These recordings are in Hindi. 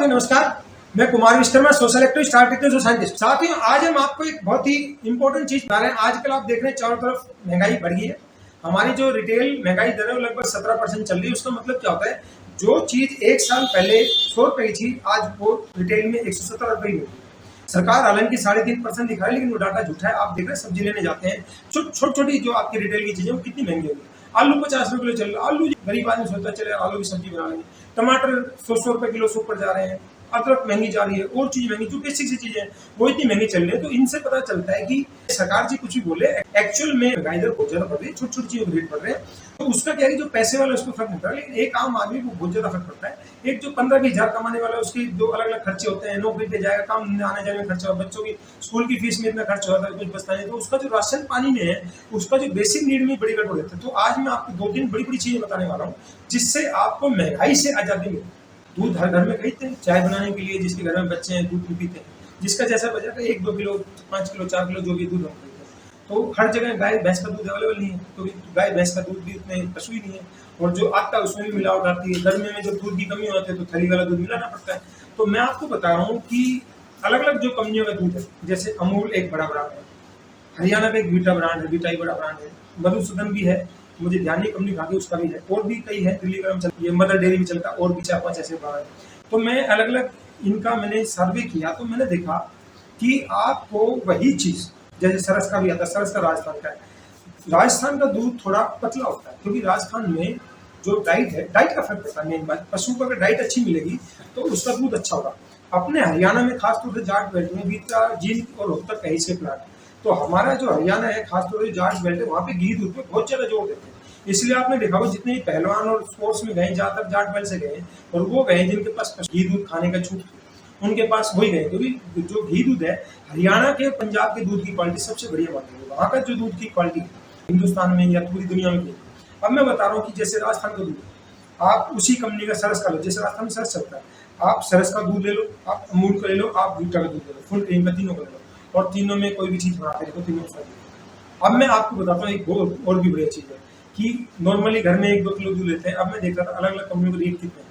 साथियों नमस्कार, मैं Kumar Vishwakarma, social activist, star technical scientist. साथियों आज हम आपको एक बहुत ही इंपॉर्टेंट चीज बता रहे हैं। आजकल आप देख रहे हैं चारों तरफ महंगाई बढ़ गई है। हमारी जो रिटेल महंगाई दर है वो लगभग 17% चल रही है। उसका मतलब क्या होता है, जो चीज एक साल पहले 100 रुपए की थी आज वो रिटेल में 117 रुपए की होगी। सरकार हालांकि 3.5% दिखा है, लेकिन वो डाटा झूठा है। आप देख रहे हैं सब्जी लेने जाते हैं, छोटी छोटी जो आपकी रिटेल की चीजें वो कितनी महंगी होगी। आलू 50 रुपए किलो चल रहा है। आलू गरीब आदमी सोचता चले आलू की सब्जी बना लेंगे। टमाटर 100 रुपए किलो से ऊपर जा रहे हैं। अदरक महंगी जा रही है, और चीज महंगी, जो बेसिक सी चीजें वो इतनी महंगी चल रही है। तो इनसे पता चलता है कि सरकार जी कुछ भी बोले, एक्चुअल में महंगाई दर बहुत ज्यादा बढ़ रही है। छोटी छोटी चीजों के रेट बढ़ रहे हैं। तो उसका क्या है कि जो पैसे वाला उसको फर्क नहीं पड़ता, लेकिन एक आम आदमी को बहुत ज्यादा फर्क पड़ता है। एक जो 15-20 हजार कमाने वाला है, उसके दो अलग अलग खर्चे होते हैं। नौकरी पे जाएगा, काम आने जाने में खर्चा हो, बच्चों की स्कूल की फीस में इतना खर्चा होता है, कुछ बचता नहीं। तो उसका जो राशन पानी में है, उसका जो बेसिक नीड में बड़ी गड़बड़ होती है। तो आज मैं आपको 2-3 बड़ी बड़ी चीजें बताने वाला हूँ जिससे आपको महंगाई से आजादी मिले। दूध हर घर में खरीदते हैं, चाय बनाने के लिए। जिसके घर में बच्चे हैं दूध पीते हैं, जिसका जैसा बजट है 1-2 किलो, 5 किलो, 4 किलो जो भी दूध हम खरीदते हैं। तो हर जगह गाय भैंस का दूध अवेलेबल नहीं है, क्योंकि गाय भैंस का दूध भी उतने पशु ही नहीं है। और जो आता है उसमें भी मिलावट आती है। गर्मी में जब दूध की कमी होती है तो थैली वाला दूध मिलाना पड़ता है। तो मैं आपको बता रहा हूँ कि अलग अलग जो कंपनियों का दूध है, जैसे अमूल एक बड़ा ब्रांड है, हरियाणा का एक वीटा ब्रांड है, वीटा ही बड़ा ब्रांड है, मधुसूदन भी है, मुझे ध्यान नहीं कंपनी कहा उसका भी है, और भी कई है, दिल्ली गरम चलती है, मदर डेयरी भी चलता है, और भी 4-5 ऐसे ब्रांड है। तो मैं अलग अलग इनका मैंने सर्वे किया, तो मैंने देखा कि आपको वही चीज, जैसे सरस का भी आता है, सरस का राजस्थान का है। राजस्थान का दूध थोड़ा पतला होता है, क्योंकि राजस्थान में जो डाइट है, डाइट का फर्क पड़ता है। मेन बात, पशु को अगर डाइट अच्छी मिलेगी तो उसका दूध अच्छा होगा। अपने हरियाणा में खासतौर से जाट बेल्ट में बीता जींद और रोहतक कहीं से प्लांट, तो हमारा जो हरियाणा है खासतौर से जाट बेल्ट है, वहाँ पे घी दूध पे बहुत ज्यादा जोर देते हैं। इसलिए आपने देखा हो जितने पहलवान और स्पोर्ट्स में गए, ज्यादातर जाट बेल्ट से गए, और वो गए जिनके पास घी दूध खाने का छूट थी, उनके पास वही गए। क्योंकि जो घी दूध है, हरियाणा के पंजाब के दूध की क्वालिटी सबसे बढ़िया मानी है। वहाँ का जो दूध की क्वालिटी है हिंदुस्तान में या पूरी दुनिया में। अब मैं बता रहा हूँ कि जैसे राजस्थान का दूध, आप उसी कंपनी का सरस का लो, जैसे राजस्थान में सरस चलता है, आप सरस का दूध ले लो, आप अमूल का ले लो, आप वीटा का दूध ले लो, फुल क्रीम का, तीनों का ले लो, और तीनों में कोई भी चीज बना के देखो, तीनों का। अब मैं आपको बताता हूँ एक और भी बढ़िया चीज है कि नॉर्मली घर में 1-2 किलो दूध लेते हैं। अब मैं देख रहा था अलग अलग कंपनियों के रेट कितने हैं।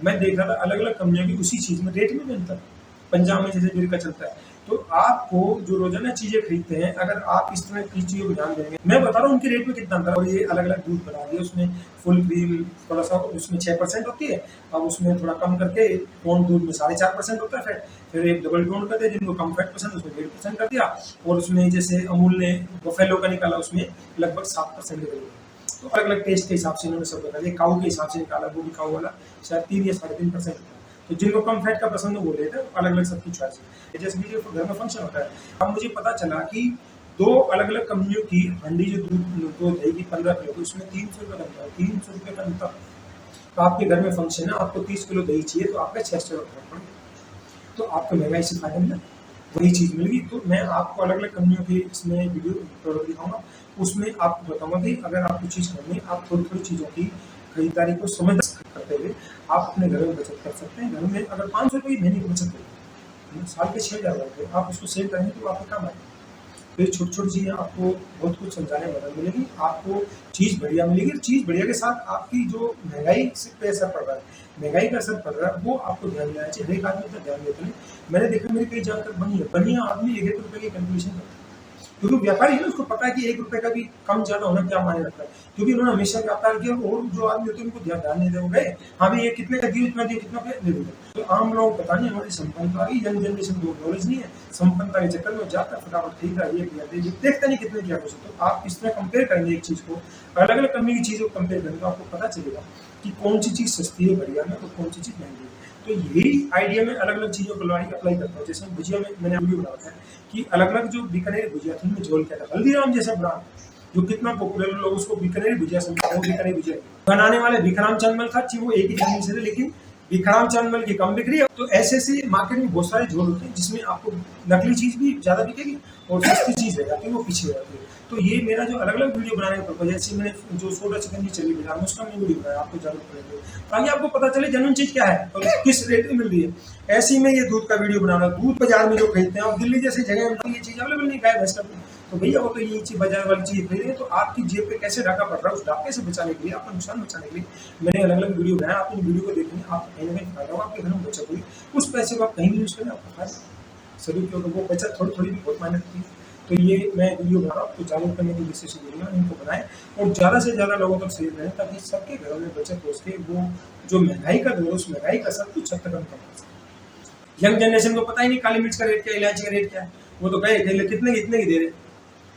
मैं देख रहा था अलग अलग कंपनियों की उसी चीज में रेट में मिलता है। पंजाब में जैसे बिरका चलता है। तो आपको जो रोजाना चीजें खरीदते हैं, अगर आप इस तरह की चीजों को ध्यान देंगे, मैं बता रहा हूँ उनके रेट में कितना अंतर है। और ये अलग अलग दूध बना दिए, उसमें फुल क्रीम थोड़ा सा उसमें 6% होती है, अब उसमें थोड़ा कम करके टोन दूध में 4.5% होता है। फिर एक डबल टोन कर दिया, जिनको कम फैट पसंद उसमें 1.5% कर दिया। और उसमें जैसे अमूल ने बफेलो का निकाला, उसमें लगभग 7% के करीब। तो अलग अलग टेस्ट के हिसाब से इन्होंने सब बता दिया। काऊ के हिसाब से निकाला, वो भी काऊ वाला शायद 3 या 3.5%। तो जिनको कम फैट का पसंद है वो लेते हैं, अलग अलग सबकी चॉइस है। जैसे कि घर में फंक्शन होता है, अब मुझे पता चला कि 2 अलग अलग कंपनियों की हंडी जो दूध देगी 15 किलो, तो उसमें 300 रुपये बनता है, 300 रुपये का अंतर। तो आपके घर में फंक्शन है, आपको 30 किलो दही चाहिए, तो आपका 600 रुपये, तो आपको महंगाई से फायदा मिला, वही चीज़ मिलेगी। तो मैं आपको अलग अलग कंपनियों की इसमें वीडियो प्रोडक्ट दिखाऊंगा, उसमें आपको बताऊंगा कि अगर आपको चीज़ करनी है, आप थोड़ी थोड़ी चीज़ों की खरीदारी को समझ करते हुए आप अपने घर में बचत कर सकते हैं। घर में अगर 500 रुपये की महीने की बचत करें, साल के 6,000 रुपये आप उसको सेव करेंगे तो आपके काम आएगा। फिर छोटी छोटी चीज़ें आपको बहुत कुछ समझाने में मदद मिलेगी, आपको चीज़ बढ़िया मिलेगी। चीज़ बढ़िया के साथ आपकी जो महंगाई से पे असर पड़ रहा है, महंगाई का असर पड़ रहा है, वो आपको ध्यान देना चाहिए। हर एक आदमी का ध्यान देते हैं। मैंने देखा मेरे कई जानकर बनिया आदमी 1-1 रुपये की कैलकुलेशन करता है, क्योंकि व्यापारी है ना, उसको पता है कि 1 रुपये का भी कम ज्यादा होना क्या मायने रखता है, क्योंकि उन्होंने हमेशा व्यापार किया। और जो आदमी होते हैं उनको ध्यान नहीं दे गए, हाँ भाई ये कितने का दियो, इतना दियो, कितना दे देंगे। तो आम लोग पता नहीं, हमारी संपन्नता आ गई, यंग जनरेशन को नॉलेज नहीं है, संपन्नता के चक्कर में जाता फटाफट खरीदा, ये किया, देखता नहीं कितने किया कुछ। तो आप इस तरह कंपेयर करेंगे एक चीज को, अलग अलग कंपनी की चीजों को कंपेयर करेंगे, तो आपको पता चलेगा कि कौन सी चीज सस्ती है बढ़िया में और कौन सी चीज महंगी है। तो यही आइडिया में अलग अलग चीजों को अप्लाई करता हूँ। जैसे भुजिया में मैंने वीडियो बनाया है कि अलग अलग जो बीकानेरी भुजिया थी, उनमें झोल क्या था। हल्दीराम जैसा ब्रांड जो कितना पॉपुलर, लोग उसको बीकानेरी भुजिया समझते हैं, बीकानेरी भुजिया बनाने वाले भीखराम चंदमल था, वो एक ही जमीन से थे, लेकिन भीखराम चंदमल की कम बिक्री है। तो ऐसे ऐसे मार्केट में बहुत सारे झोल होते हैं जिसमें आपको नकली चीज भी ज्यादा बिकेगी और सस्ती चीज रह जाती है, वो पीछे रहती है। तो ये मेरा जो अलग अलग वीडियो बनाने का पर्पज है, जैसे मैंने जो सोडा चिकन की चली बाजार में, उसका मैंने वीडियो बनाया, आपको जरूर करेंगे ताकि आपको पता चले जेन्युइन चीज क्या है और किस रेट में मिल रही है। ऐसी में ये दूध का वीडियो बनाना, दूध बाजार में जो खरीदते हैं, अब दिल्ली जैसी जगह में तो ये चीज़ अवेलेबल नहीं, गाय भैंस का, तो भैया वो तो ये चीज़ बाजार वाली चीज़ खरीदेंगे। तो आपकी जेब पे कैसे डाका पड़ रहा है, उस डाके से बचाने के लिए, आपका नुकसान बचाने के लिए मैंने अलग अलग वीडियो बनाया। आप इन वीडियो को देखेंगे, आप कहीं ना कहीं फायदा होगा, आपके घर में बचत होगी, उस पैसे को आप कहीं भी यूज़ करें, आपका फायदा सभी, क्योंकि वो बचत थोड़ी थोड़ी बहुत मायने रखती है। तो ये मैं वीडियो बना रहा हूँ, तो जागरूक करने की विशेष वीडियो इनको बनाएं और ज़्यादा से ज़्यादा लोगों तक शेयर करें, ताकि सबके घरों में बचत हो सके। वो जो महंगाई का दौर, उस महंगाई का सब कुछ हद तक कम कर सके। यंग जनरेशन को पता ही नहीं काली मिर्च का रेट क्या है, इलायची का रेट क्या है, वो तो कहे कितने कितने की दे रहे।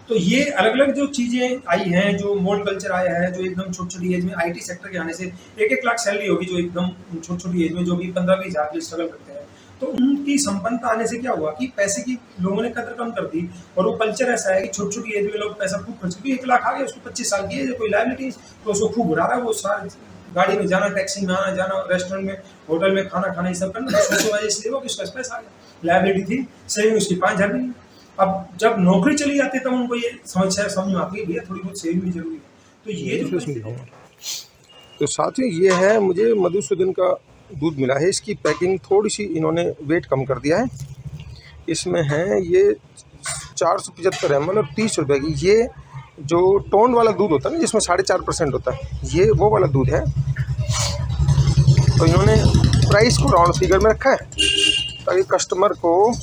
तो ये अलग अलग जो चीज़ें आई हैं, जो मॉड कल्चर आया है, जो एकदम छोटी छोटी एज में आईटी सेक्टर के आने से 1-1 लाख सैलरी होगी, जो एकदम छोटी छोटी एज में जो भी 15-20 हज़ार की स्ट्रगल करते हैं, तो उनकी संपन्नता आने से क्या हुआ कि पैसे की लोगों ने कदर कम कर दी। और वो कल्चर ऐसा है कि छोटी छोटी एज में लोग पैसा खूब खर्च करते, 1 लाख आ गया, उसको 25 साल की एज, कोई लाइबिलिटी, तो उसको खूब उड़ा रहा है। वो सारी गाड़ी में जाना, टैक्सी में आना जाना, रेस्टोरेंट में, होटल में खाना खाना, ये सब करना, सोचने वजह से वो किसका पैसा आ गया, लाइबिलिटी थी, सेविंग उसकी 5,000 भी नहीं। अब जब नौकरी चली जाती है तब उनको ये समझ में आती है भैया थोड़ी बहुत सेविंग भी जरूरी है। तो ये जो तो साथियों, ये है मुझे मधुसूदन का दूध मिला है। इसकी पैकिंग थोड़ी सी इन्होंने वेट कम कर दिया है। इसमें है ये 475 ml और 30 रुपये की। ये जो टोन वाला दूध होता है ना, जिसमें 4.5% होता है, ये वो वाला दूध है। तो इन्होंने प्राइस को राउंड फिगर में रखा है ताकि कस्टमर को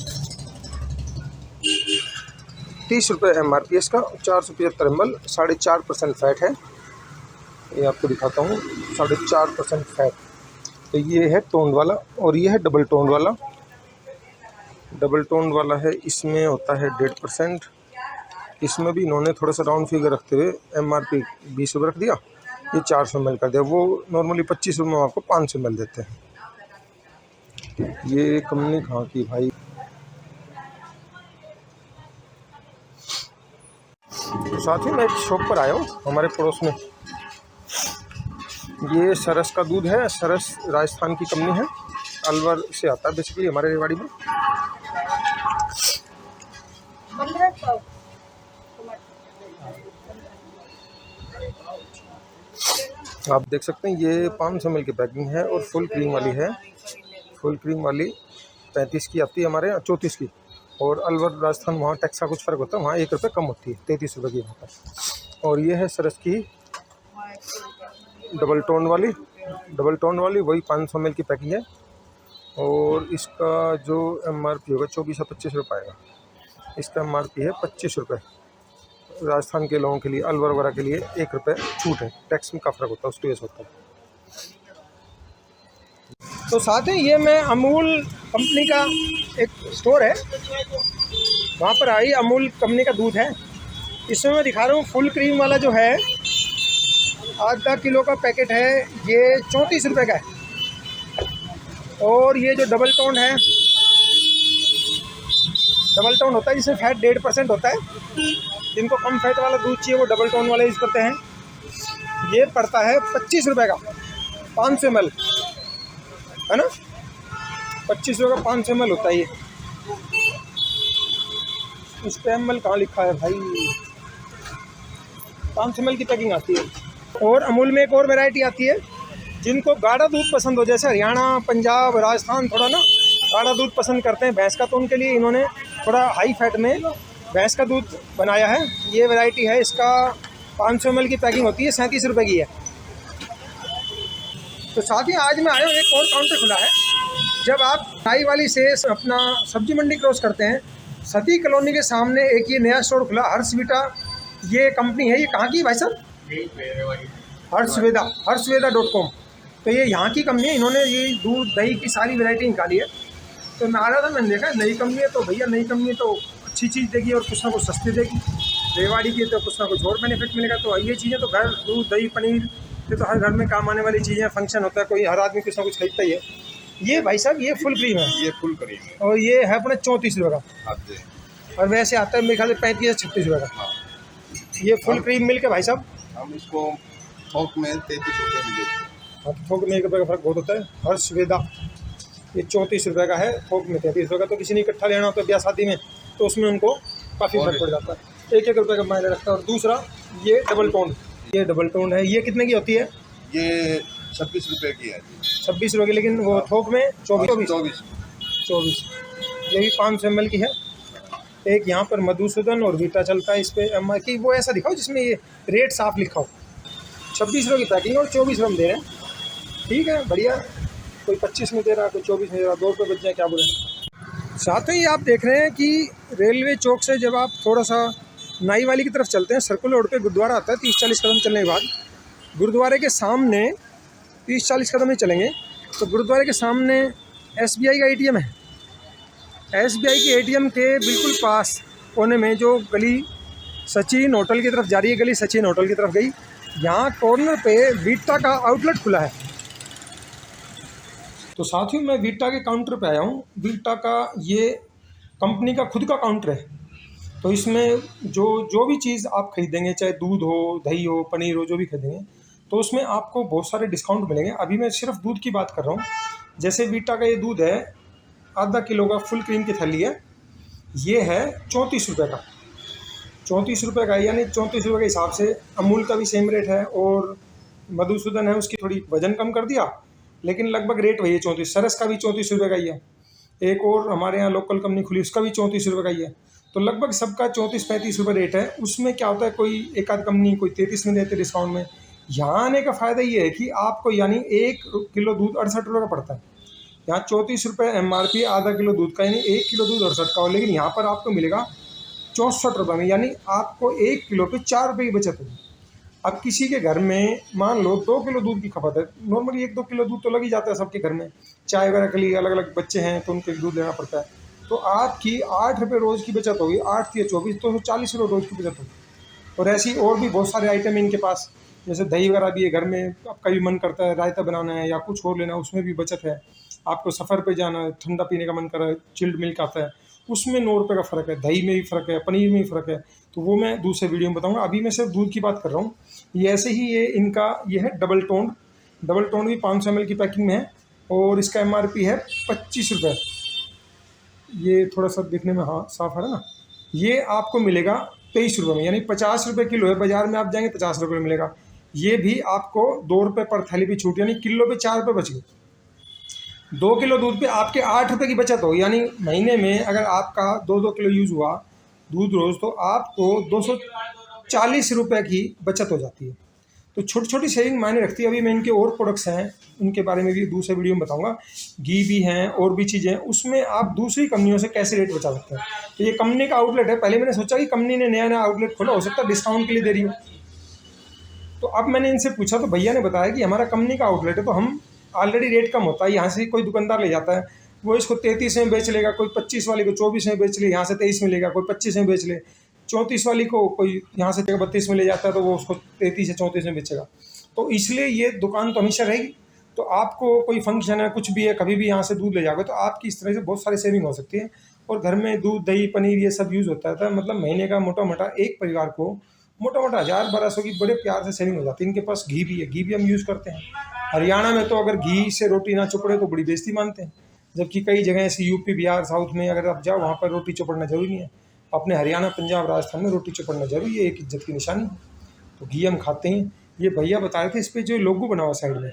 30 रुपये MRP इसका, 475 ml, 4.5% फैट है। ये आपको दिखाता हूँ, 4.5% फैट। तो ये है टोन वाला और ये है डबल टोन वाला। डबल टोन वाला है, इसमें होता है 1.5%। इसमें भी इन्होंने थोड़ा सा राउंड फिगर रखते हुए MRP 20 रुपये रख दिया, ये 400 ml कर दिया। वो नॉर्मली 25 रुपये में आपको 500 ml देते हैं। ये कंपनी कहाँ की भाई? साथ ही मैं एक शॉप पर आया हूँ हमारे पड़ोस में। ये सरस का दूध है। सरस राजस्थान की कंपनी है, अलवर से आता है बेसिकली हमारे रेवाड़ी में। आप देख सकते हैं ये 500 ml की पैकिंग है और फुल क्रीम वाली है। फुल क्रीम वाली 35 की आती है हमारे यहाँ, 34 की। और अलवर राजस्थान, वहाँ टैक्स का कुछ फ़र्क होता है, वहाँ 1 रुपये कम होती है, 33 रुपये की होता है। और ये है सरस की डबल टोन वाली वही 500 ml की पैकिंग है। और इसका जो MRP होगा 24 या 25 रुपये आएगा। इसका MRP है 25 रुपये। राजस्थान के लोगों के लिए, अलवर वगैरह के लिए 1 रुपये छूट है, टैक्स में का फ़र्क होता है, उसकी वजह से होता है। तो साथ ही ये मैं अमूल कंपनी का एक स्टोर है, वहाँ पर आई अमूल कंपनी का दूध है। इसमें मैं दिखा रहा हूँ फुल क्रीम वाला जो है, आधा किलो का पैकेट है, ये 34 रुपये का है। और ये जो डबल टोन है, डबल टोन होता है जिसमें फैट 1.5% होता है। जिनको कम फैट वाला दूध चाहिए वो डबल टोन वाला यूज़ करते हैं। ये पड़ता है 25 रुपये का 500 ml, है ना, 25 रुपये का 500 ml होता है ये। इस पर ML कहाँ लिखा है भाई? 500 ml की पैकिंग आती है। और अमूल में एक और वैरायटी आती है, जिनको गाढ़ा दूध पसंद हो, जैसे हरियाणा, पंजाब, राजस्थान थोड़ा ना गाढ़ा दूध पसंद करते हैं भैंस का, तो उनके लिए इन्होंने थोड़ा हाई फैट में भैंस का दूध बनाया है। ये वैरायटी है, इसका 500 ml की पैकिंग होती है, 37 रुपये की है। तो साथ ही आज मैं आया हूँ, एक और काउंटर खुला है। जब आप नाई वाली से अपना सब्जी मंडी क्रॉस करते हैं, सती कॉलोनी के सामने एक ये नया स्टोर खुला, हर्षवीटा ये कंपनी है। ये कहाँ की भाई साहब? हर्षवेदा.com। तो ये यहाँ की कंपनी है, इन्होंने ये दूध दही की सारी वैरायटी निकाली है। तो मैं आ रहा था, मैंने देखा नई कंपनी है, तो भैया नई कंपनी तो अच्छी चीज़ देगी और कुछ ना कुछ सस्ती देगी। रेवाड़ी की तो कुछ ना कुछ और बेनिफिट मिलेगा। तो ये चीज़ें तो घर, दूध दही पनीर, ये तो हर घर में काम आने वाली चीज़ें। फंक्शन होता है, कोई हर आदमी कुछ ना कुछ खरीदता ही है। ये भाई साहब ये फुल क्रीम है, ये फुल क्रीम है और ये है अपने 34 रुपये का। और वैसे आता है मेरे ख्याल से 35 या 36 रुपये का। ये फुल क्रीम मिल्क है भाई साहब। हम इसको थोक में 33 रुपये में देते हैं। हाँ, थोक में 1 रुपये का फ़र्क बहुत होता है। हर्षवेदा ये 34 रुपये का है, थोक में 33 रुपये का। तो किसी ने इकट्ठा लेना होता है ब्याह शादी में, तो उसमें उनको काफ़ी फर्क पड़ जाता है। 1-1 रुपये का मायने रखता है। और दूसरा ये डबल टोन, ये डबल टोन है, ये कितने की होती है? ये 26 रुपये की है। 26 रुपये की, लेकिन वो थोक में 24। 24, ये भी 500 ml की है। एक यहाँ पर मधुसूदन और वीटा चलता है, इस पर MR की वो ऐसा दिखाओ जिसमें ये रेट साफ लिखा हो। 26 रुपये की पैकिंग और 24 रुपये में दे रहे हैं, ठीक है, बढ़िया। कोई 25 में दे रहा है, कोई 24 में दे रहा, 2 रुपये बच जाए, क्या बोले। साथ ही आप देख रहे हैं कि रेलवे चौक से जब आप थोड़ा सा नाई वाली की तरफ चलते हैं, सर्कुलर रोड पे गुरुद्वारा आता है, 30-40 कदम चलने के बाद गुरुद्वारे के सामने 30-40 कदम ही चलेंगे तो गुरुद्वारे के सामने SBI का ATM है। SBI के ATM के बिल्कुल पास कोने में जो गली सचिन होटल की तरफ जा रही है, गली सचिन होटल की तरफ गई, यहाँ कॉर्नर पे वीटा का आउटलेट खुला है। तो साथियों मैं वीटा के काउंटर पे आया हूँ। वीटा का ये कंपनी का खुद का काउंटर है, तो इसमें जो भी चीज़ आप खरीदेंगे, चाहे दूध हो, दही हो, पनीर हो, जो भी खरीदेंगे, तो उसमें आपको बहुत सारे डिस्काउंट मिलेंगे। अभी मैं सिर्फ दूध की बात कर रहा हूँ। जैसे वीटा का ये दूध है, आधा किलो का फुल क्रीम की थैली है, ये है 34 रुपये का। 34 रुपये का, यानी 34 रुपये के हिसाब से अमूल का भी सेम रेट है, और मधुसूदन है उसकी थोड़ी वजन कम कर दिया, लेकिन लगभग रेट वही है 34। सरस का भी 34 रुपये का ही है। एक और हमारे यहाँ लोकल कंपनी खुली, उसका भी 34 रुपये का ही है। तो लगभग सबका 34-35 रुपये रेट है। उसमें क्या होता है, कोई एक आध कंपनी कोई 33 में देते डिस्काउंट में। यहाँ आने का फ़ायदा ये है कि आपको यानी 1 किलो दूध 68 रुपये का पड़ता है। यहाँ 34 रुपये MRP आधा किलो दूध का, यानी 1 किलो दूध 68 का हो, लेकिन यहाँ पर आपको मिलेगा 64 रुपये में, यानी आपको 1 किलो पे 4 रुपये की बचत होगी। अब किसी के घर में मान लो 2 किलो दूध की खपत है, नॉर्मली 1-2 किलो दूध तो लग ही जाता है सबके घर में, चाय वगैरह के लिए अलग अलग बच्चे हैं तो उनको दूध लेना पड़ता है। तो आपकी 8 रुपये रोज़ की बचत होगी, 8 या 24 तो 40 रुपये रोज़ की बचत होगी। और ऐसी और भी बहुत सारे आइटम इनके पास, जैसे दही वगैरह भी है, घर में आपका भी मन करता है रायता बनाना है या कुछ और लेना, उसमें भी बचत है। आपको सफ़र पे जाना है, ठंडा पीने का मन कर रहा है, चिल्ड मिल्क आता है, उसमें 9 रुपये का फ़र्क है। दही में भी फ़र्क है, पनीर में भी फ़र्क है, तो वो मैं दूसरे वीडियो में बताऊँगा। अभी मैं सिर्फ दूध की बात कर रहा हूँ। ये ऐसे ही ये इनका ये है डबल टोन भी 500 ml की पैकिंग में है, और इसका MRP है 25 रुपये। ये थोड़ा सा दिखने में हाँ साफ है ना। ये आपको मिलेगा 23 रुपये में, यानी 50 रुपये किलो है। बाज़ार में आप जाएंगे 50 रुपये मिलेगा। ये भी आपको 2 रुपये पर थैली भी छूट, यानी किलो पे 4 रुपये बच गए। 2 किलो दूध पे आपके 8 रुपये की बचत हो, यानी महीने में अगर आपका 2-2 किलो यूज़ हुआ दूध रोज़, तो आपको 240 रुपये की बचत हो जाती है। तो छोटी छोटी सेविंग मायने रखती है। अभी मैं इनके और प्रोडक्ट्स हैं, उनके बारे में भी दूसरे वीडियो में बताऊंगा। घी भी हैं और भी चीज़ें हैं, उसमें आप दूसरी कंपनियों से कैसे रेट बचा सकते हैं। तो ये कंपनी का आउटलेट है। पहले मैंने सोचा कि कंपनी ने नया आउटलेट खोला, हो सकता है डिस्काउंट के लिए दे रही हो। तो अब मैंने इनसे पूछा तो भैया ने बताया कि हमारा कंपनी का आउटलेट है, तो हम ऑलरेडी रेट कम होता है। यहाँ से कोई दुकानदार ले जाता है, वो इसको 33 में बेच लेगा, कोई 25 वाले को 24 में बेच ले, यहाँ से 23 में लेगा, कोई 25 में बेच ले। 34 वाली को कोई यहाँ से 32 में ले जाता है, तो वो उसको 33 या 34 में बेचेगा। तो इसलिए ये दुकान तो हमेशा रहेगी। तो आपको कोई फंक्शन है, कुछ भी है, कभी भी यहाँ से दूध ले जाओगे तो आपकी इस तरह से बहुत सारी सेविंग हो सकती है। और घर में दूध, दही, पनीर ये सब यूज़ होता है, मतलब महीने का मोटा मोटा एक परिवार को मोटा मोटा 1000-1200 की बड़े प्यार से सेविंग हो जाती है। इनके पास घी भी है, घी भी हम यूज़ करते हैं। हरियाणा में तो अगर घी से रोटी ना चुपड़े तो बड़ी बेइज्जती मानते हैं, जबकि कई जगह ऐसी यूपी, बिहार, साउथ में अगर आप जाओ वहाँ पर रोटी चुपड़ना जरूरी नहीं है। अपने हरियाणा, पंजाब, राजस्थान में रोटी चुपड़ना जरूरी है, एक इज्जत की निशानी है। तो घी हम खाते हैं। ये भैया बता रहे थे इस पर जो लोगो बना हुआ साइड में,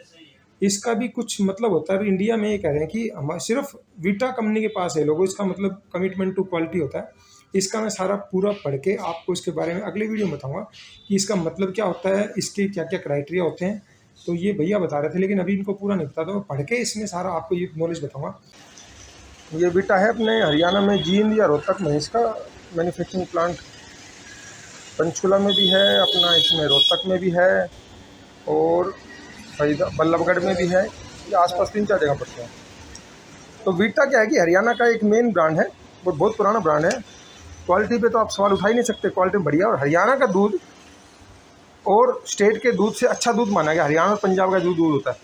इसका भी कुछ मतलब होता है। इंडिया में ये कह रहे हैं कि हम सिर्फ वीटा कंपनी के पास है लोगो, इसका मतलब कमिटमेंट टू क्वालिटी होता है। इसका मैं सारा पूरा पढ़ के आपको इसके बारे में अगले वीडियो में बताऊंगा कि इसका मतलब क्या होता है, इसके क्या क्या क्राइटेरिया होते हैं। तो ये भैया बता रहे थे, लेकिन अभी इनको पूरा नहीं पता, तो मैं पढ़ के इसमें सारा आपको ये नॉलेज बताऊँगा। ये वीटा है अपने हरियाणा में जींद या रोहतक में इसका मैन्युफैक्चरिंग प्लांट। पंचकुला में भी है अपना, इसमें रोहतक में भी है, और बल्लभगढ़ में भी है। ये आसपास 3-4 जगह पड़ते हैं। तो वीटा क्या है कि हरियाणा का एक मेन ब्रांड है, वो बहुत पुराना ब्रांड है। क्वालिटी पे तो आप सवाल उठा ही नहीं सकते, क्वालिटी बढ़िया। और हरियाणा का दूध और स्टेट के दूध से अच्छा दूध माना गया। हरियाणा और पंजाब का जो दूध होता है,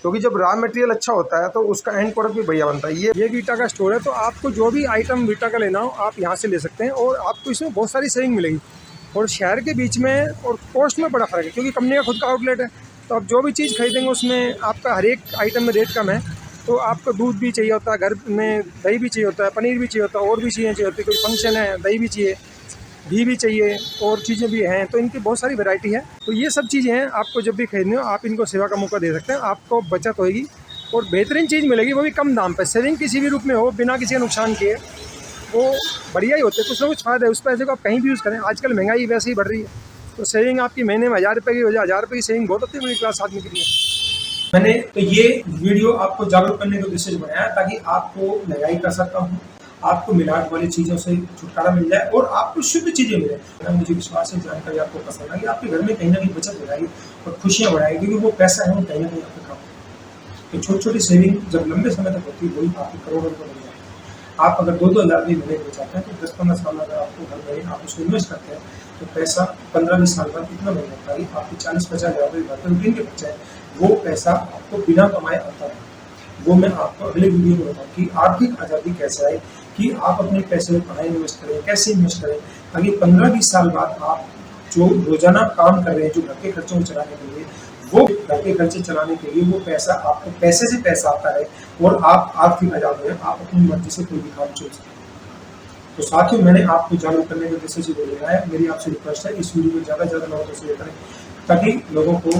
क्योंकि जब रॉ मटेरियल अच्छा होता है तो उसका एंड प्रोडक्ट भी बढ़िया बनता है। ये वीटा का स्टोर है, तो आपको जो भी आइटम वीटा का लेना हो आप यहाँ से ले सकते हैं, और आपको इसमें बहुत सारी सेविंग मिलेगी। और शहर के बीच में और कॉस्ट में बड़ा फ़र्क है, क्योंकि कंपनी का खुद का आउटलेट है। तो आप जो भी चीज़ खरीदेंगे उसमें आपका हर एक आइटम में रेट कम है। तो आपको दूध भी चाहिए होता है, घर में दही भी चाहिए होता है, पनीर भी चाहिए होता है, और भी चीज़ें चाहिए होती है। कोई फंक्शन है, दही भी चाहिए, घी भी चाहिए, और चीज़ें भी हैं। तो इनकी बहुत सारी वैरायटी है। तो ये सब चीज़ें हैं, आपको जब भी खरीदनी हो आप इनको सेवा का मौका दे सकते हैं, आपको बचत होएगी। और बेहतरीन चीज़ मिलेगी, वो भी कम दाम पे। सेविंग किसी भी रूप में हो, बिना किसी नुकसान किए, वो बढ़िया ही होते हैं। कुछ ना कुछ फायदा है, उस पैसे को आप कहीं भी यूज़ करें। आजकल महंगाई वैसे ही बढ़ रही है, तो सेविंग आपकी महीने में 1000 रुपये की हो जाए, 1000 रुपये की सेविंग बहुत होती है मिडिल क्लास आदमी के लिए। मैंने तो ये वीडियो आपको जागरूक करने के उद्देश्य से बनाया, ताकि आपको महंगाई का असर कम हो, आपको मिलावट वाली चीज़ों से छुटकारा मिल जाए और आपको शुद्ध चीज़ें मिले। मुझे विश्वास है जानकारी आपको पसंद आएगी, आपके घर में कहीं ना कहीं बचत बढ़ाएगी और खुशियाँ बढ़ाएगी, क्योंकि वो पैसा है वो कहीं ना कहीं आपके काम। तो छोटी छोटी सेविंग जब लंबे समय तक होती है, वही आपके करोड़ों रुपये बन जाते हैं। आप अगर 2-2 हज़ार भी महीने में चाहते हैं, तो 10-15 साल अगर आपको हर महीने आप उसको इन्वेस्ट करते हैं, तो पैसा 15-20 साल बाद इतना बन जाता है। आपकी 40-50 हज़ार रुपये घर पर रूटीन के खर्चे हैं, वो पैसा आपको बिना कमाए आता है। वो मैं आपको अगले वीडियो में बताऊँ कि आर्थिक आज़ादी कैसे आए, कि आप अपने पैसे कहाँ इन्वेस्ट करें, कैसे इन्वेस्ट करें, ताकि 15-20 साल बाद आप जो रोजाना काम कर रहे हैं, जो घर के खर्चों को चलाने के लिए, वो घर के खर्चे चलाने के लिए वो पैसा आपको पैसे से पैसा आता है और आप आर्थिक आजाद हो, आप अपनी मर्जी से कोई भी काम चुन सकते हैं। तो साथियों, मैंने आपको जागरूक करने के उद्देश्य से वीडियो बनाया। मेरी आपसे रिक्वेस्ट है, इस वीडियो को ज़्यादा से ज़्यादा लोगों को शेयर करें, ताकि लोगों को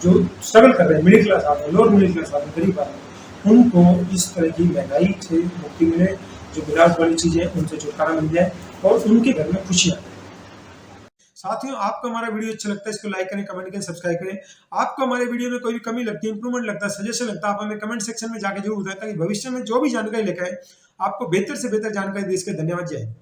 जो स्ट्रगल कर रहे हैं, मिडिल क्लास आदमी, लोअर मिडिल क्लास आदमी, गरीब आदमी, उनको इस तरह की महंगाई से मुक्ति मिले, जो मिलावट वाली चीज़ें हैं उनसे छुटकारा मिल जाए और उनके घर में खुशियाँ। साथियों, आपको हमारा वीडियो अच्छा लगता है, इसको लाइक करें, कमेंट करें, सब्सक्राइब करें। आपको हमारे वीडियो में कोई भी कमी लगती है, इंप्रूवमेंट लगता है, सजेशन लगता है, आप हमें कमेंट सेक्शन में जाकर जरूर बताएं, ताकि भविष्य में जो भी जानकारी लेकर आए, आपको बेहतर से बेहतर जानकारी दे सके। धन्यवाद, जय हिंद।